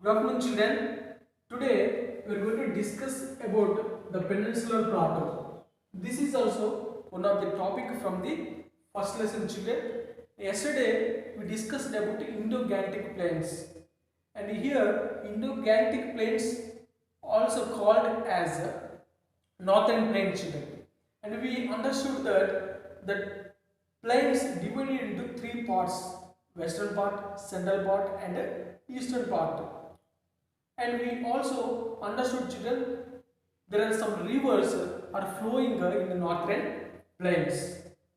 Good afternoon, children. Today we are going to discuss about the peninsular plateau. This is also one of the topic from the first lesson, children. Yesterday we discussed about Indo-Gangetic plains, and here Indo-Gangetic plains also called as northern plain, children. And we understood that plains divided into three parts: western part, central part, and eastern part. And we also understood, children, there are some rivers are flowing in the northern plains.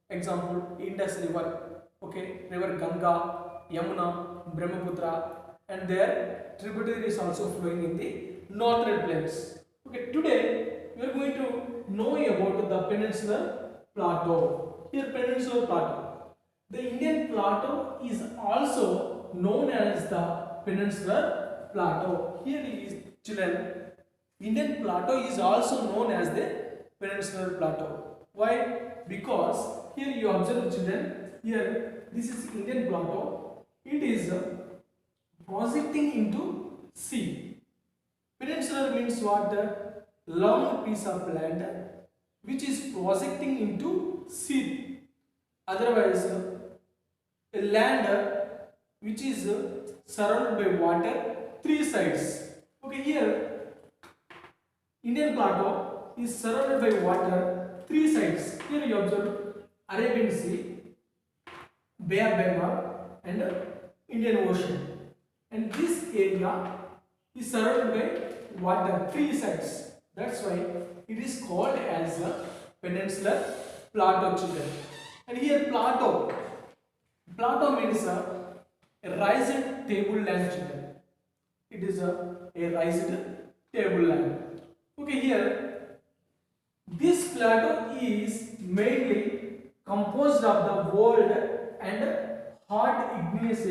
Example: Indus river, okay, river Ganga, Yamuna, Brahmaputra, and their tributaries also flowing in the northern plains. Okay, today we are going to know about the peninsular plateau. Here, peninsular plateau, the Indian plateau is also known as the peninsular plateau. Here is, children, Indian plateau is also known as the peninsular plateau. Why? Because here you observe, children, here this is Indian plateau. It is projecting into sea. Peninsular means what? Long piece of land which is projecting into sea. Otherwise, a land which is surrounded by water three sides. Okay, here Indian plateau is surrounded by water three sides. Here you observe Arabian Sea, Bay of Bengal, and Indian Ocean. And this area is surrounded by water three sides. That's why it is called as a peninsular plateau, children. And here plateau means a raised tableland, children. It is a raised tableland. Okay, here this plateau is mainly composed of the old and hard igneous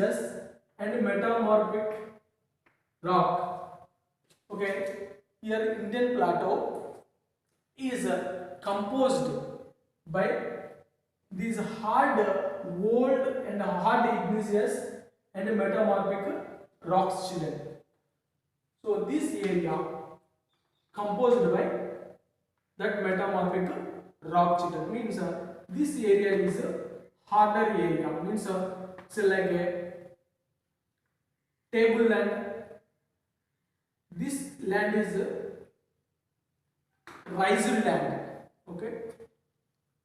and metamorphic rock. Okay, here Indian plateau is composed by these hard old and hard igneous and metamorphic rocks, children. So this area composed by that metamorphic rock, children, means this area is a harder area, means it's like a tableland. This land is raised land. Okay.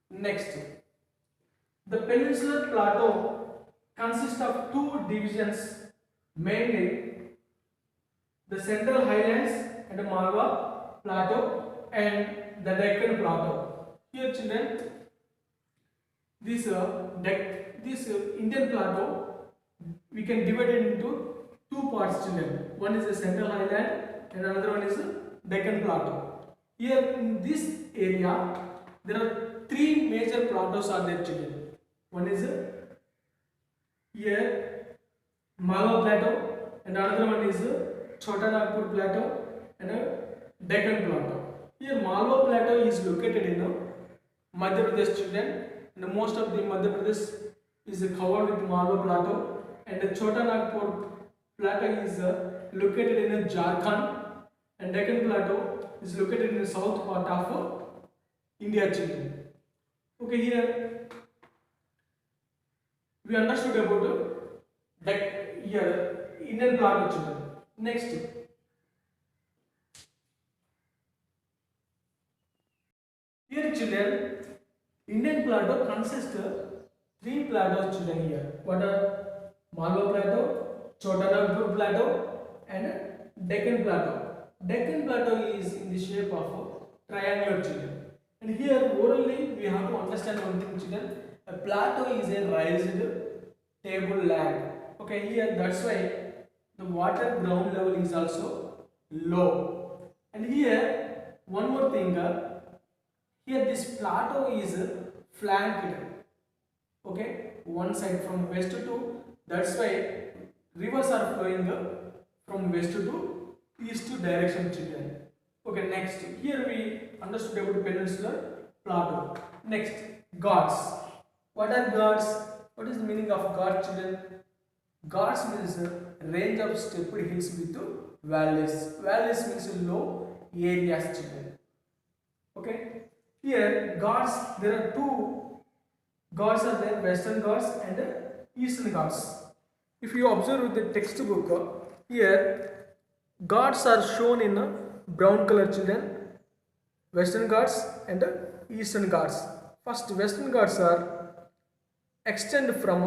Next, the peninsular plateau consists of two divisions, mainly the Central Highlands and Malwa Plateau and the Deccan Plateau. Here, children, this Indian plateau we can divide it into two parts, children. One is the Central Highland and another one is the Deccan Plateau. Here in this area there are three major plateaus are there, children. One is here Malwa Plateau, and another one is Chota Nagpur Plateau and Deccan Plateau. Here Malwa Plateau is located in Madhya Pradesh, children, and most of the Madhya Pradesh is covered with Malwa Plateau, and the Chota Nagpur Plateau is located in Jharkhand, and Deccan Plateau is located in the south part of India, children. Okay, here we understood about that here Indian plateau, children. Next, here, children, Indian plateau consists of three plateaus, children. Here, what are Malwa Plateau, Chota Nagpur Plateau, and Deccan Plateau. Deccan Plateau is in the shape of a triangular, children. And here orally we have to understand one thing, children. A plateau is a raised tableland. Okay, here that's why the water ground level is also low. And here one more thing, here this plateau is flanked. Okay, one side from west to, that's why rivers are flowing from west to east direction, children. Okay, next, here we understood about peninsular plateau. Next, Ghats. What are Ghats? What is the meaning of Ghats, children? Ghats means range of stepped hills with valleys. Valleys means low areas, children. Okay, here Ghats, there are two Ghats are there, Western Ghats and Eastern Ghats. If you observe with the textbook, here Ghats are shown in brown color, children. Western Ghats and Eastern Ghats. First, Western Ghats are extend from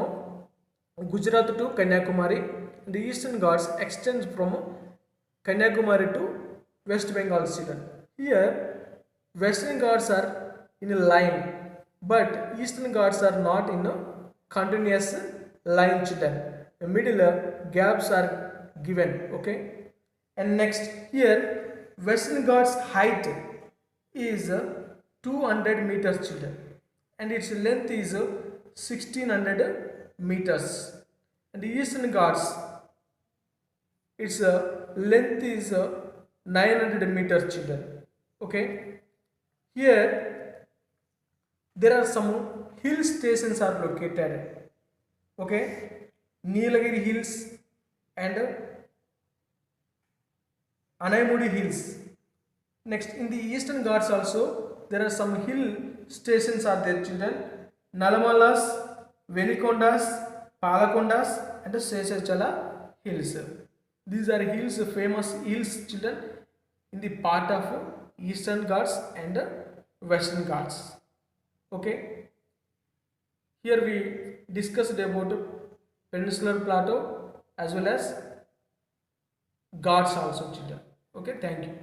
Gujarat to Kanyakumari, and the Eastern Ghats extends from Kanyakumari to West Bengal, children. Here Western Ghats are in a line, but Eastern Ghats are not in a continuous line, children. The middle gaps are given. Okay, and next, here Western Ghats height is 200 meters, children, and its length is 1600 meters. And the Eastern Ghats, its length is 900 meters, children. Okay, here there are some hill stations are located. Okay, Nilagiri Hills and Anaimudi Hills. Next, in the Eastern Ghats also there are some hill stations are there, children. Nalamalas, Velikondas, Palakondas and Sesachala Hills. These are hills, famous hills, children, in the part of Eastern Ghats and Western Ghats. Okay, here we discussed about Peninsular Plateau as well as Ghats also, children. Okay, thank you.